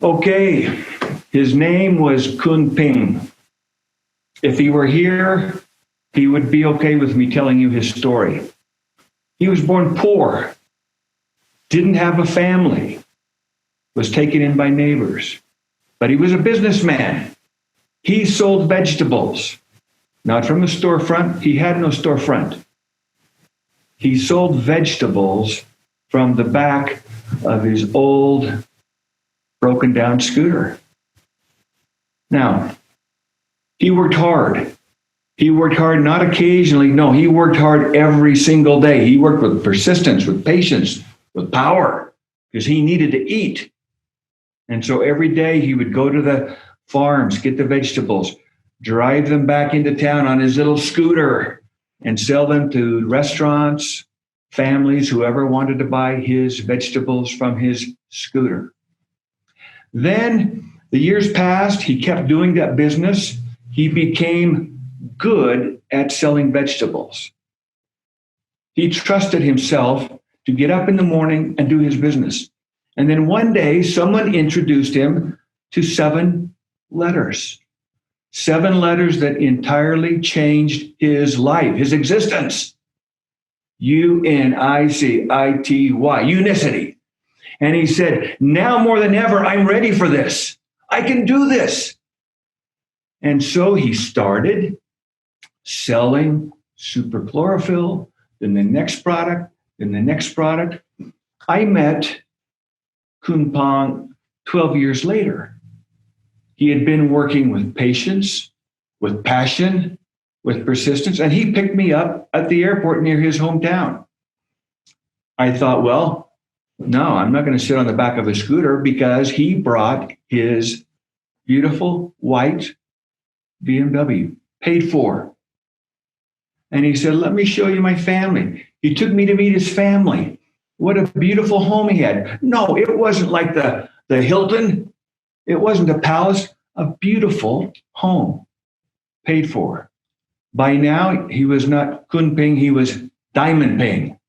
Okay, his name was Kun Ping. If he were here, he would be okay with me telling you his story. He was born poor, didn't have a family, was taken in by neighbors, but he was a businessman. He sold vegetables, not from a storefront. He had no storefront. He sold vegetables from the back of his old, broken down scooter. Now, he worked hard. He worked hard, not occasionally. No, he worked hard every single day. He worked with persistence, with patience, with power, because he needed to eat. And so every day he would go to the farms, get the vegetables, drive them back into town on his little scooter, and sell them to restaurants, families, whoever wanted to buy his vegetables from his scooter. Then the years passed. He kept doing that business. He became good at selling vegetables. He trusted himself to get up in the morning and do his business. And then one day, someone introduced him to 7 letters. 7 letters that entirely changed his life, his existence. Unicity, unicity. And he said, now more than ever, I'm ready for this. I can do this. And so he started selling super chlorophyll, then the next product, then the next product. I met Kun Ping 12 years later. He had been working with patience, with passion, with persistence, and he picked me up at the airport near his hometown. I thought, well, no, I'm not going to sit on the back of a scooter, because he brought his beautiful white BMW, paid for. And he said, let me show you my family. He took me to meet his family. What a beautiful home he had. No, it wasn't like the Hilton. It wasn't a palace, a beautiful home, paid for. By now, he was not Kun Ping, he was Diamond Ping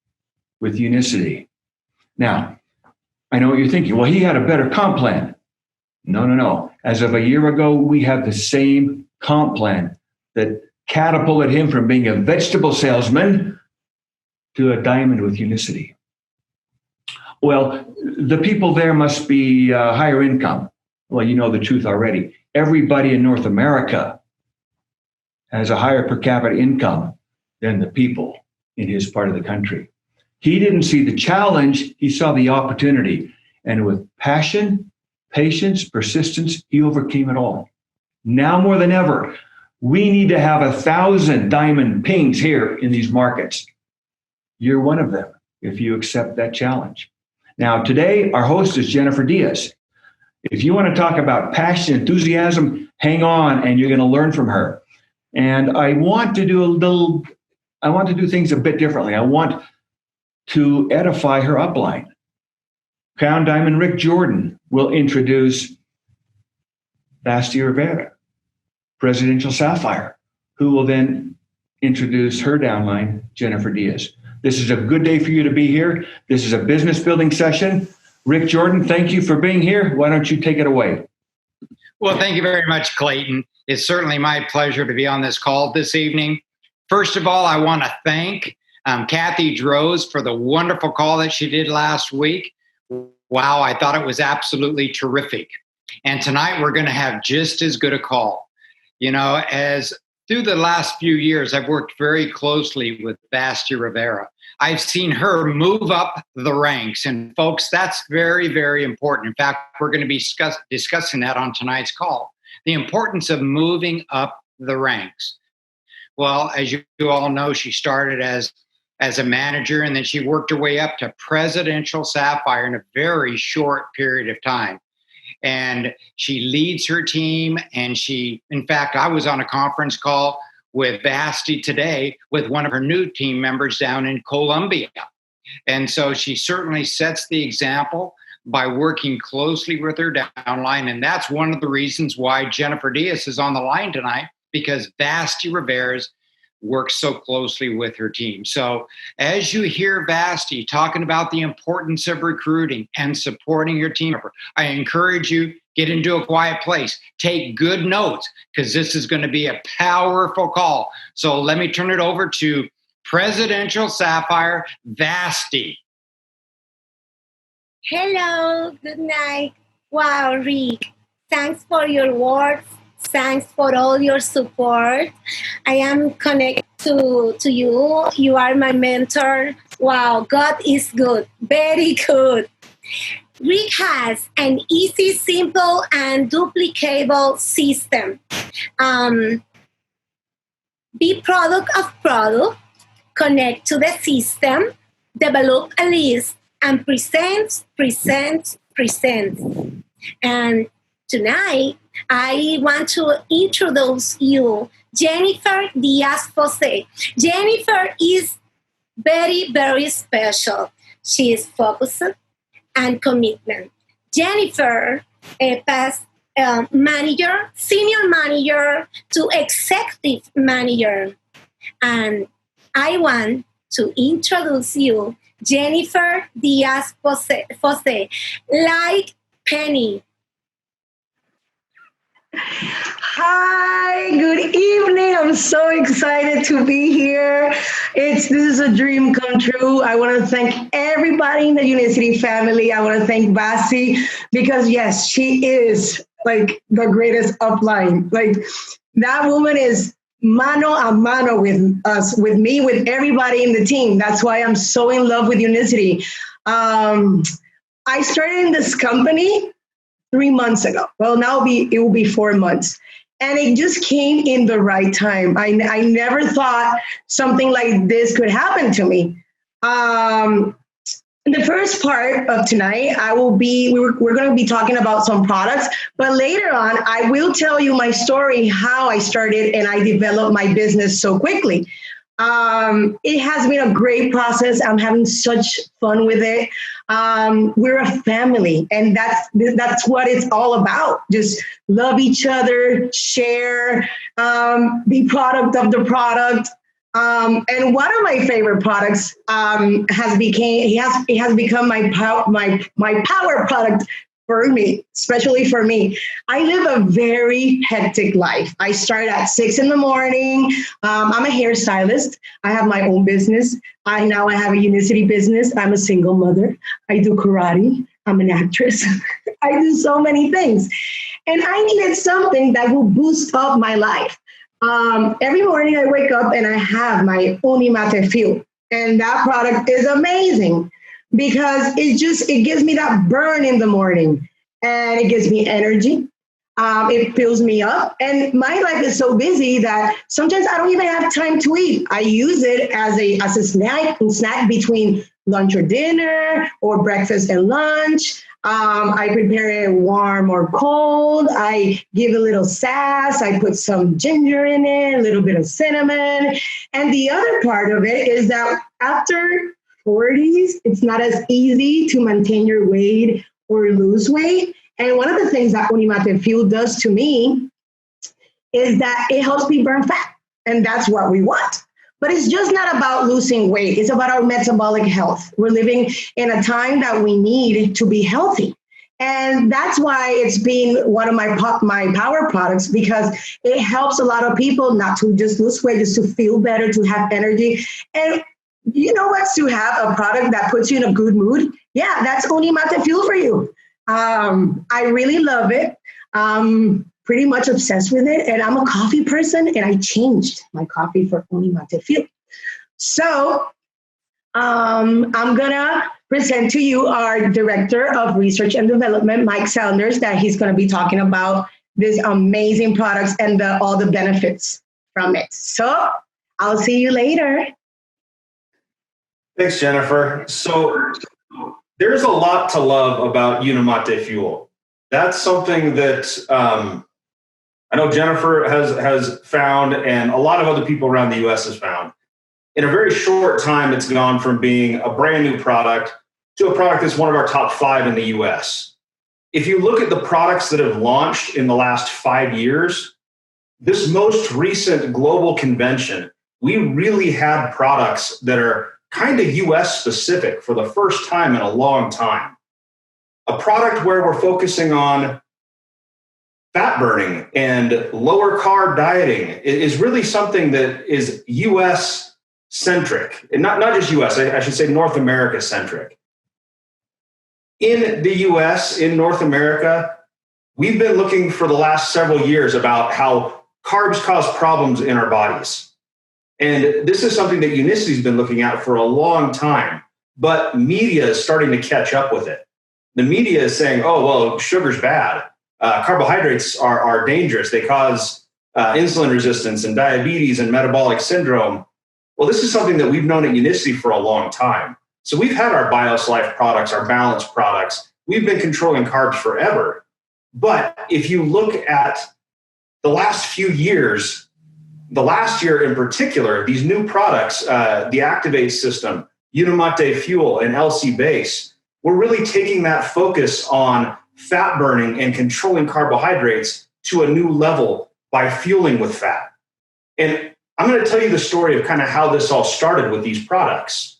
with unicity. Now, I know what you're thinking. Well, he had a better comp plan. No. As of a year ago, we have the same comp plan that catapulted him from being a vegetable salesman to a diamond with unicity. Well, the people there must be higher income. Well, you know the truth already. Everybody in North America has a higher per capita income than the people in his part of the country. He didn't see the challenge, he saw the opportunity. And with passion, patience, persistence, he overcame it all. Now more than ever, we need to have 1,000 Diamond Pings here in these markets. You're one of them if you accept that challenge. Now, today, our host is Jennifer Diaz. If you want to talk about passion, enthusiasm, hang on, and you're going to learn from her. And I want to do things a bit differently. I want to edify her upline. Crown Diamond Rick Jordan will introduce Vasty Rivera, Presidential Sapphire, who will then introduce her downline, Jennifer Diaz. This is a good day for you to be here. This is a business building session. Rick Jordan, thank you for being here. Why don't you take it away? Well, thank you very much, Clayton. It's certainly my pleasure to be on this call this evening. First of all, I want to thank Kathy Droz for the wonderful call that she did last week. Wow, I thought it was absolutely terrific. And tonight we're going to have just as good a call. You know, as through the last few years, I've worked very closely with Vasty Rivera. I've seen her move up the ranks. And folks, that's very, very important. In fact, we're going to be discussing that on tonight's call. The importance of moving up the ranks. Well, as you all know, she started as a manager, and then she worked her way up to Presidential Sapphire in a very short period of time. And she leads her team. And in fact, I was on a conference call with Vasty today with one of her new team members down in Colombia. And so she certainly sets the example by working closely with her downline. And that's one of the reasons why Jennifer Diaz is on the line tonight, because Vasty Rivera's works so closely with her team. So as you hear Vasty talking about the importance of recruiting and supporting your team, I encourage you get into a quiet place, take good notes, because this is going to be a powerful call. So let me turn it over to Presidential Sapphire Vasty. Hello, good night. Wow, Rick, thanks for your words. Thanks for all your support. I am connected to you. You are my mentor. Wow, God is good, very good. Rick has an easy, simple, and duplicable system. Be product of product, connect to the system, develop a list, and present. And tonight, I want to introduce you Jennifer Diaz Fosse. Jennifer is very, very special. She is focused and commitment. Jennifer passed manager, senior manager to executive manager. And I want to introduce you Jennifer Diaz Fosse, like Penny. Hi, good evening. I'm so excited to be here. This is a dream come true. I want to thank everybody in the Unicity family. I want to thank Vasty because yes, she is like the greatest upline. Like that woman is mano a mano with us, with me, with everybody in the team. That's why I'm so in love with Unicity. I started in this company 3 months ago. Well, now it will be 4 months. And it just came in the right time. I never thought something like this could happen to me. In the first part of tonight, we're going to be talking about some products, but later on, I will tell you my story, how I started and I developed my business so quickly. It has been a great process. I'm having such fun with it. We're a family, and that's what it's all about. Just love each other, share, be product of the product. And one of my favorite products has become my power product for me, especially for me. I live a very hectic life. I start at 6 a.m. I'm a hairstylist. I have my own business. I have a Unicity business. I'm a single mother. I do karate. I'm an actress. I do so many things. And I needed something that will boost up my life. Every morning I wake up and I have my Unimate Fuel. And that product is amazing because it gives me that burn in the morning and it gives me energy. It fills me up. And my life is so busy that sometimes I don't even have time to eat. I use it as a snack between lunch or dinner or breakfast and lunch. I prepare it warm or cold. I give a little sass. I put some ginger in it, a little bit of cinnamon. And the other part of it is that after 40s, it's not as easy to maintain your weight or lose weight. And one of the things that Unimate Fuel does to me is that it helps me burn fat. And that's what we want. But it's just not about losing weight. It's about our metabolic health. We're living in a time that we need to be healthy. And that's why it's been one of my power products, because it helps a lot of people not to just lose weight, just to feel better, to have energy. And you know what's to have a product that puts you in a good mood? Yeah, that's Unimate Fuel for you. I really love it. Pretty much obsessed with it. And I'm a coffee person, and I changed my coffee for Unimate Fuel. So I'm going to present to you our Director of Research and Development, Mike Saunders, that he's going to be talking about these amazing products and all the benefits from it. So I'll see you later. Thanks, Jennifer. So there's a lot to love about Unimate Fuel. That's something that I know Jennifer has found, and a lot of other people around the U.S. has found. In a very short time, it's gone from being a brand new product to a product that's one of our top 5 in the U.S. If you look at the products that have launched in the last 5 years, this most recent global convention, we really had products that are kind of U.S. specific for the first time in a long time. A product where we're focusing on fat burning and lower carb dieting is really something that is US centric, and not just US, I should say North America centric. In the US, in North America, we've been looking for the last several years about how carbs cause problems in our bodies. And this is something that Unicity's been looking at for a long time, but media is starting to catch up with it. The media is saying, oh, well, sugar's bad. Carbohydrates are dangerous. They cause insulin resistance and diabetes and metabolic syndrome. Well, this is something that we've known at Unicity for a long time. So we've had our BIOS Life products, our Balance products. We've been controlling carbs forever. But if you look at the last few years, the last year in particular, these new products, the Activate system, Unimate Fuel, and LC Base, we're really taking that focus on fat burning and controlling carbohydrates to a new level by fueling with fat. And I'm going to tell you the story of kind of how this all started with these products.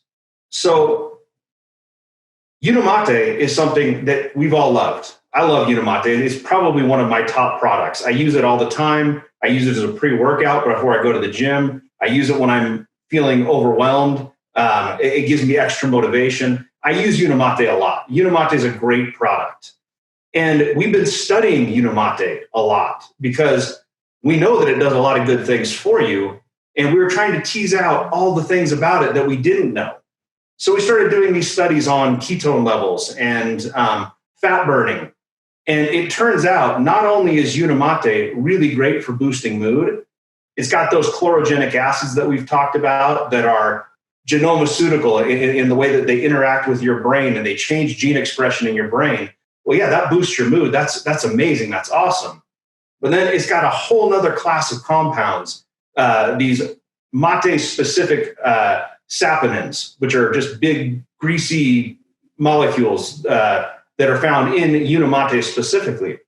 So Unimate is something that we've all loved. I love Unimate. It's probably one of my top products. I use it all the time. I use it as a pre-workout before I go to the gym. I use it when I'm feeling overwhelmed. It gives me extra motivation. I use Unimate a lot. Unimate is a great product. And we've been studying Unimate a lot because we know that it does a lot of good things for you. And we were trying to tease out all the things about it that we didn't know. So we started doing these studies on ketone levels and fat burning. And it turns out not only is Unimate really great for boosting mood, it's got those chlorogenic acids that we've talked about that are genomaceutical in the way that they interact with your brain and they change gene expression in your brain. Well, yeah, that boosts your mood. That's amazing. That's awesome. But then it's got a whole nother class of compounds, these mate-specific saponins, which are just big, greasy molecules that are found in Unimate specifically.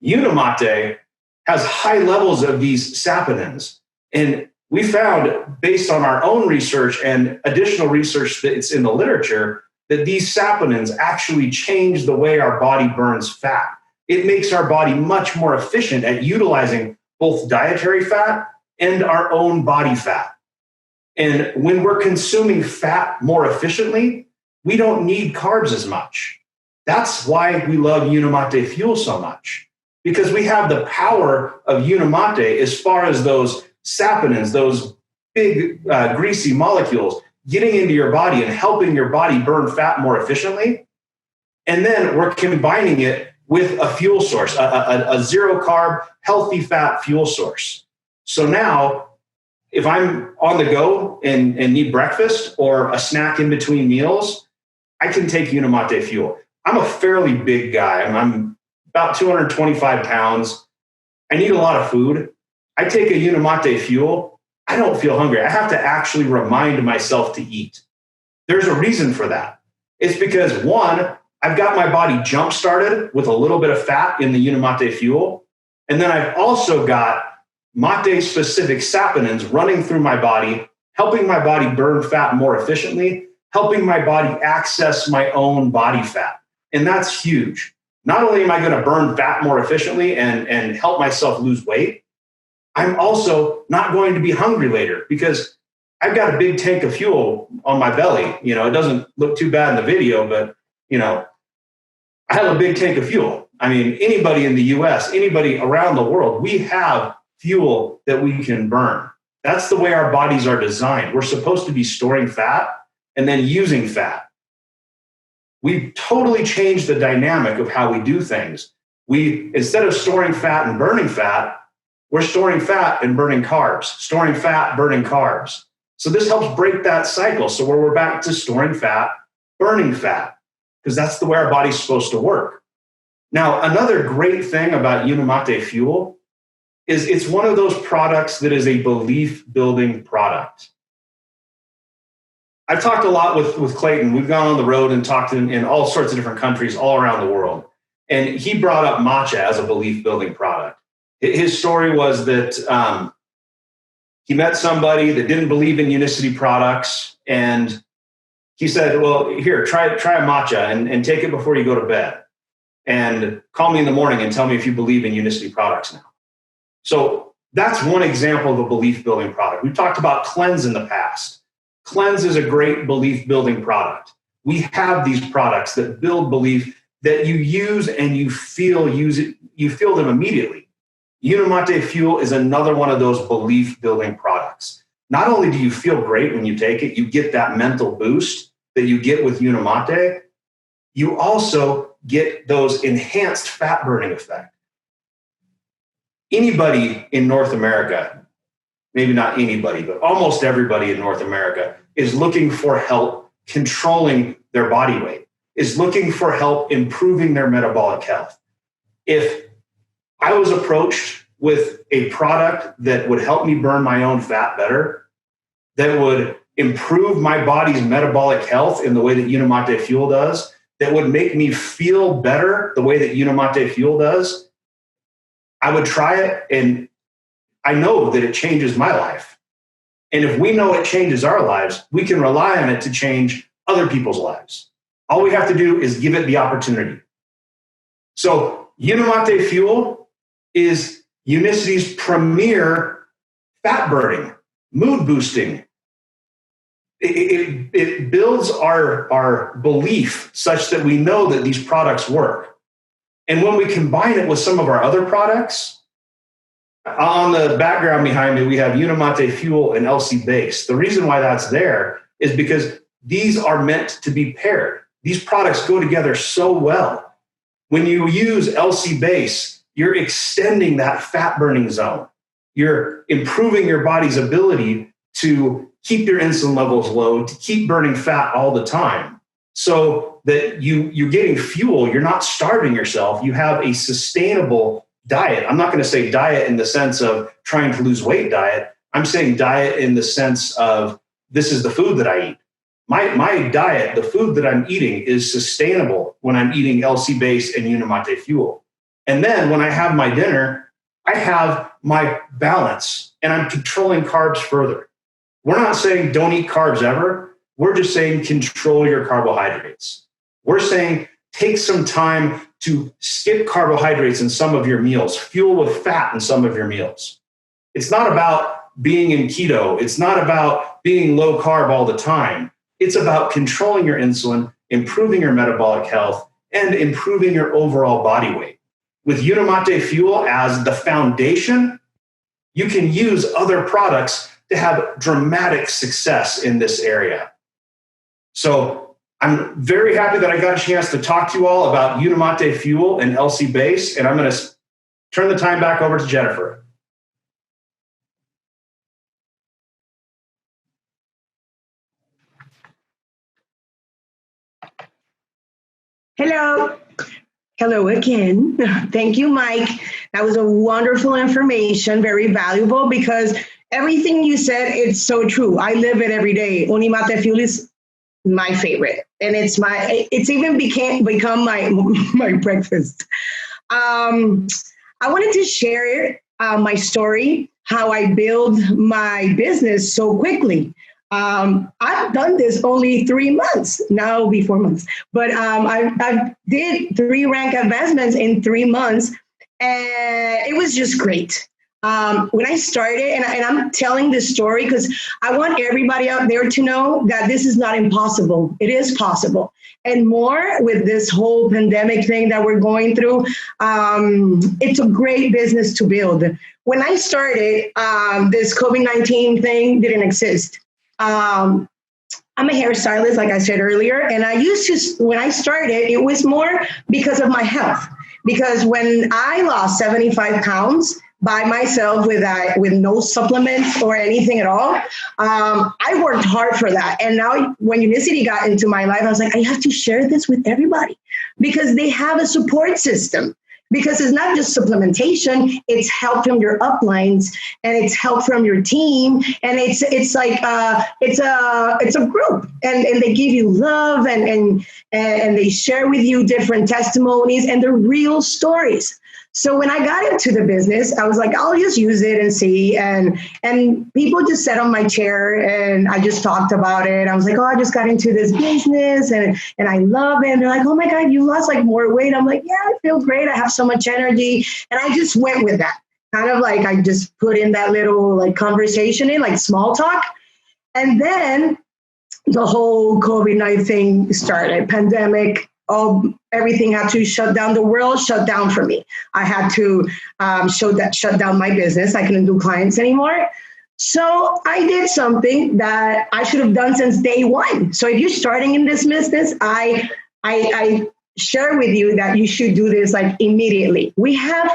Unimate has high levels of these saponins. And we found, based on our own research and additional research that's in the literature, that these saponins actually change the way our body burns fat. It makes our body much more efficient at utilizing both dietary fat and our own body fat. And when we're consuming fat more efficiently, we don't need carbs as much. That's why we love Unimate Fuel so much, because we have the power of Unimate as far as those saponins, those big greasy molecules getting into your body and helping your body burn fat more efficiently. And then we're combining it with a fuel source, a zero carb, healthy fat fuel source. So now, if I'm on the go and need breakfast or a snack in between meals, I can take Unimate Fuel. I'm a fairly big guy. I'm about 225 pounds. I need a lot of food. I take a Unimate Fuel. I don't feel hungry. I have to actually remind myself to eat. There's a reason for that. It's because, one, I've got my body jump started with a little bit of fat in the Unimate Fuel. And then I've also got mate-specific saponins running through my body, helping my body burn fat more efficiently, helping my body access my own body fat. And that's huge. Not only am I going to burn fat more efficiently and help myself lose weight, I'm also not going to be hungry later because I've got a big tank of fuel on my belly. You know, it doesn't look too bad in the video, but, you know, I have a big tank of fuel. I mean, anybody in the US, anybody around the world, we have fuel that we can burn. That's the way our bodies are designed. We're supposed to be storing fat and then using fat. We've totally changed the dynamic of how we do things. We, instead of storing fat and burning fat, we're storing fat and burning carbs, storing fat, burning carbs. So this helps break that cycle. So where we're back to storing fat, burning fat, because that's the way our body's supposed to work. Now, another great thing about Unimate Fuel is it's one of those products that is a belief-building product. I've talked a lot with Clayton. We've gone on the road and talked in all sorts of different countries all around the world. And he brought up matcha as a belief-building product. His story was that he met somebody that didn't believe in Unicity products. And he said, well, here, try a matcha and take it before you go to bed. and call me in the morning and tell me if you believe in Unicity products now. So that's one example of a belief building product. We've talked about Cleanse in the past. Cleanse is a great belief building product. We have these products that build belief that you use and you feel them immediately. Unimate Fuel is another one of those belief building products. Not only do you feel great when you take it, you get that mental boost that you get with Unimate, you also get those enhanced fat burning effect. Anybody in North America, maybe not anybody, but almost everybody in North America is looking for help controlling their body weight, is looking for help improving their metabolic health. If I was approached with a product that would help me burn my own fat better, that would improve my body's metabolic health in the way that Unimate Fuel does, that would make me feel better the way that Unimate Fuel does, I would try it, and I know that it changes my life. And if we know it changes our lives, we can rely on it to change other people's lives. All we have to do is give it the opportunity. So Unimate Fuel is Unicity's premier fat burning, mood boosting. It builds our belief such that we know that these products work. And when we combine it with some of our other products, on the background behind me, we have Unimate Fuel and LC Base. The reason why that's there is because these are meant to be paired. These products go together so well. When you use LC Base, you're extending that fat burning zone. You're improving your body's ability to keep your insulin levels low, to keep burning fat all the time, so that you're getting fuel. You're not starving yourself. You have a sustainable diet. I'm not going to say diet in the sense of trying to lose weight diet. I'm saying diet in the sense of this is the food that I eat. My diet, the food that I'm eating, is sustainable when I'm eating LC Base and Unimate Fuel. And then when I have my dinner, I have my balance and I'm controlling carbs further. We're not saying don't eat carbs ever. We're just saying control your carbohydrates. We're saying take some time to skip carbohydrates in some of your meals, fuel with fat in some of your meals. It's not about being in keto. It's not about being low carb all the time. It's about controlling your insulin, improving your metabolic health, and improving your overall body weight. With Unimate Fuel as the foundation, you can use other products to have dramatic success in this area. So I'm very happy that I got a chance to talk to you all about Unimate Fuel and LC Base, and I'm going to turn the time back over to Jennifer. Hello. Hello again. Thank you, Mike. That was a wonderful information, very valuable, because everything you said, it's so true. I live it every day. Unimate Fuel is my favorite, and it's even become my breakfast. I wanted to share my story, how I build my business so quickly. I've done this only 3 months, now it'll be 4 months, but I did 3 rank advancements in 3 months, and it was just great. When I started, and I'm telling this story because I want everybody out there to know that this is not impossible. It is possible. And more with this whole pandemic thing that we're going through, it's a great business to build. When I started, this COVID-19 thing didn't exist. I'm a hairstylist, like I said earlier, and when I started, it was more because of my health. Because when I lost 75 pounds by myself with no supplements or anything at all, I worked hard for that. And now when Unicity got into my life, I was like, I have to share this with everybody because they have a support system. Because it's not just supplementation, it's help from your uplines and it's help from your team. And it's a group and they give you love and they share with you different testimonies and the real stories. So when I got into the business, I was like, I'll just use it and see. And people just sat on my chair and I just talked about it. I was like, oh, I just got into this business and I love it. And they're like, oh my God, you lost like more weight. I'm like, yeah, I feel great. I have so much energy. And I just went with that. Kind of like I just put in that little like conversation in like small talk. And then the whole COVID-19 thing started, pandemic. Everything had to shut down. The world shut down for me. I had to shut down my business. I couldn't do clients anymore. So I did something that I should have done since day one. So if you're starting in this business, I share with you that you should do this like immediately. We have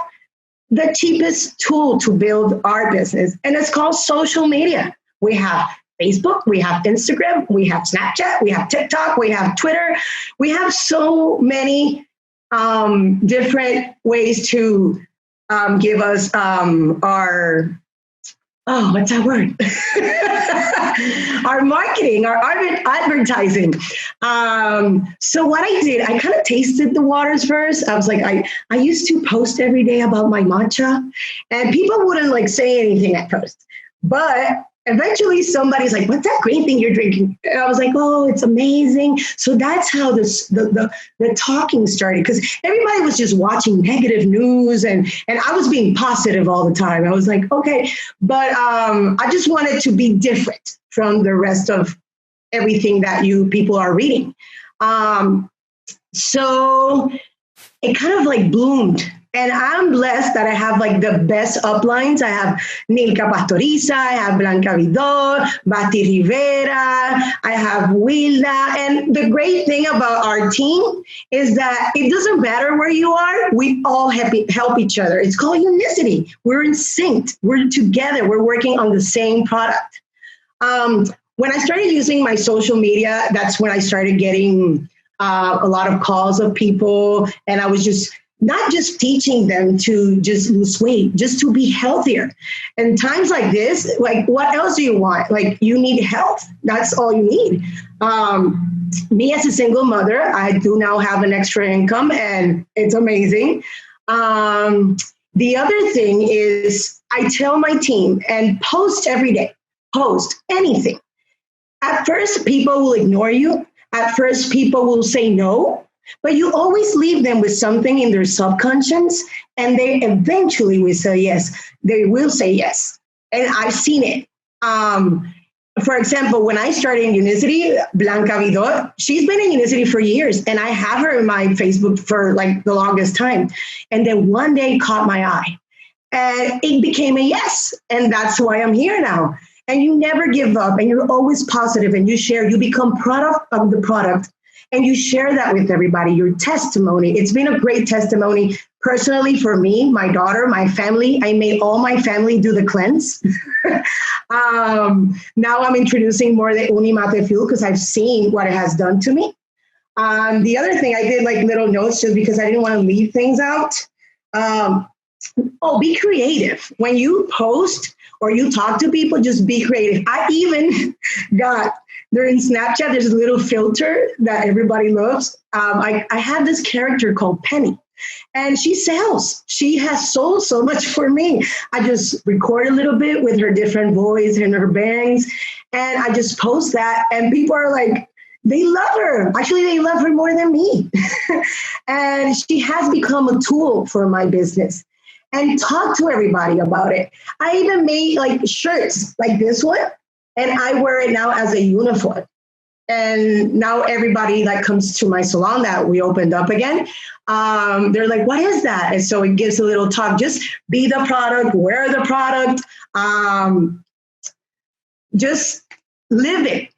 the cheapest tool to build our business, and it's called social media. We have Facebook, we have Instagram, we have Snapchat, we have TikTok, we have Twitter. We have so many different ways to give us our, what's that word? Our marketing, our advertising. So what I did, I kind of tasted the waters first. I was like, I used to post every day about my matcha, and people wouldn't like say anything at first, but eventually somebody's like, what's that green thing you're drinking? And I was like, oh, it's amazing. So that's how the talking started, because everybody was just watching negative news and I was being positive all the time. I was like, okay, but I just wanted to be different from the rest of everything that you people are reading. So it kind of like bloomed. And I'm blessed that I have like the best uplines. I have Nilka Pastoriza, I have Blanca Vidor, Vasty Rivera, I have Wilda. And the great thing about our team is that it doesn't matter where you are, we all help each other. It's called unicity. We're in sync. We're together. We're working on the same product. When I started using my social media, that's when I started getting a lot of calls of people. And I was just not just teaching them to just lose weight, just to be healthier. And times like this, like what else do you want? Like you need health. That's all you need. Me as a single mother, I do now have an extra income and it's amazing. The other thing is I tell my team and post every day, post anything. At first, people will ignore you. At first, people will say no. But you always leave them with something in their subconscious, and they eventually will say yes. They will say yes. And I've seen it. For example, when I started in Unicity, Blanca Vidor, she's been in Unicity for years, and I have her in my Facebook for like the longest time. And then one day caught my eye, and it became a yes. And that's why I'm here now. And you never give up, and you're always positive, and you share. You become product of the product. And you share that with everybody, your testimony. It's been a great testimony personally for me, my daughter, my family. I made all my family do the cleanse. Now I'm introducing more the Unimate fuel because I've seen what it has done to me. The other thing, I did like little notes just because I didn't want to leave things out. Be creative. When you post or you talk to people, just be creative. I even got... During Snapchat, there's a little filter that everybody loves. I have this character called Penny, and she sells. She has sold so much for me. I just record a little bit with her different voice and her bangs, and I just post that, and people are like, they love her. Actually, they love her more than me. And she has become a tool for my business. And talk to everybody about it. I even made like shirts like this one. And I wear it now as a uniform. And now everybody that comes to my salon that we opened up again, they're like, what is that? And so it gives a little talk, just be the product, wear the product, just live it.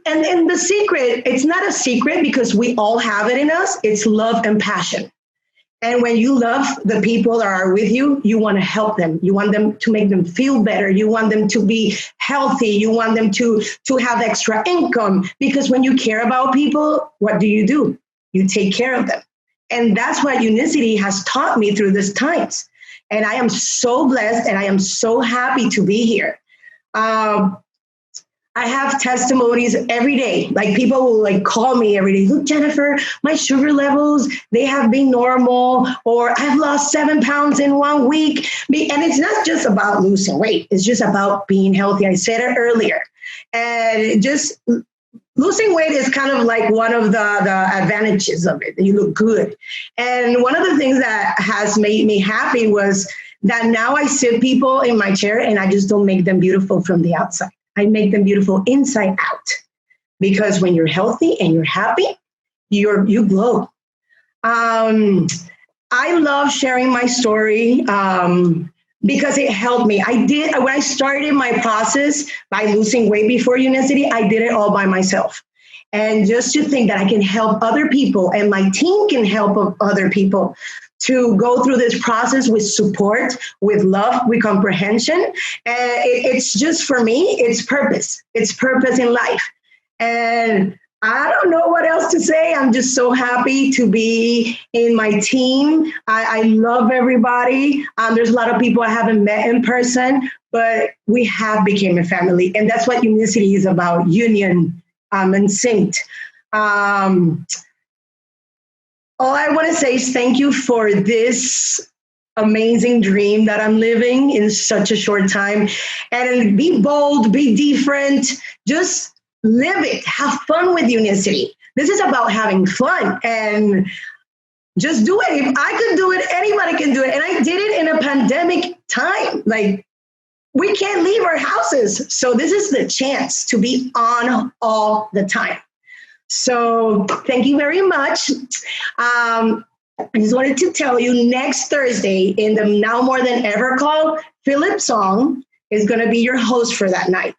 And the secret, it's not a secret because we all have it in us. It's love and passion. And when you love the people that are with you, you want to help them. You want them to make them feel better. You want them to be healthy. You want them to have extra income. Because when you care about people, what do? You take care of them. And that's what Unicity has taught me through these times. And I am so blessed and I am so happy to be here. I I have testimonies every day. Like people will like call me every day. Look, Jennifer, my sugar levels, they have been normal, or I've lost 7 pounds in 1 week. And it's not just about losing weight. It's just about being healthy. I said it earlier. And just losing weight is kind of like one of the advantages of it. You look good. And one of the things that has made me happy was that now I sit people in my chair and I just don't make them beautiful from the outside. I make them beautiful inside out, because when you're healthy and you're happy, you glow. I love sharing my story because it helped me. When I started my process by losing weight before Unicity, I did it all by myself. And just to think that I can help other people and my team can help other people to go through this process with support, with love, with comprehension. And it's just, for me, it's purpose. It's purpose in life. And I don't know what else to say. I'm just so happy to be in my team. I love everybody. There's a lot of people I haven't met in person, but we have become a family. And that's what Unicity is about, union and synced. All I want to say is thank you for this amazing dream that I'm living in such a short time. And be bold, be different, just live it, have fun with Unicity. This is about having fun and just do it. If I could do it, anybody can do it. And I did it in a pandemic time. Like, we can't leave our houses. So this is the chance to be on all the time. So thank you very much. I just wanted to tell you, next Thursday in the Now More Than Ever call, Philip Song is going to be your host for that night.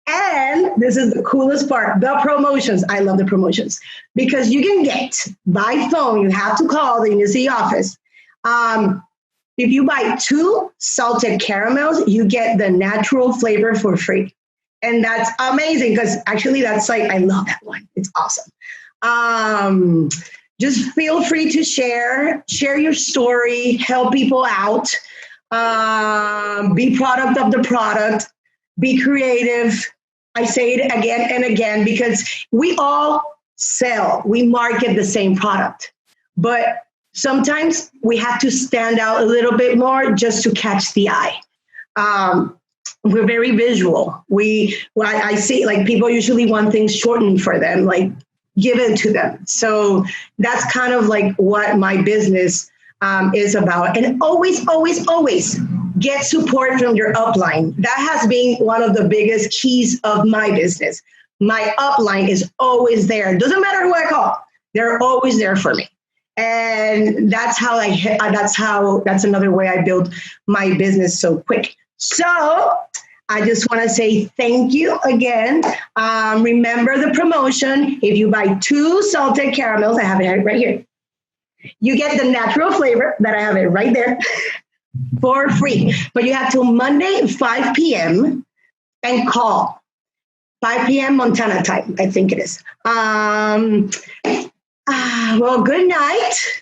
And this is the coolest part, the promotions. I love the promotions because you can get by phone, you have to call the Unicity office. If you buy 2 salted caramels, you get the natural flavor for free. And that's amazing because actually that's like, I love that one. It's awesome. Just feel free to share your story, help people out, be product of the product, be creative. I say it again and again because we all sell, we market the same product, but sometimes we have to stand out a little bit more just to catch the eye. We're very visual. I see, like, people usually want things shortened for them, like given to them. So that's kind of like what my business is about. And always, always, always get support from your upline. That has been one of the biggest keys of my business. My upline is always there. Doesn't matter who I call. They're always there for me. And that's another way I built my business so quick. So I just want to say thank you again. Remember the promotion. If you buy 2 salted caramels, I have it right here. You get the natural flavor that I have it right there for free. But you have till Monday, 5 p.m. and call. 5 p.m. Montana time, I think it is. Well, good night.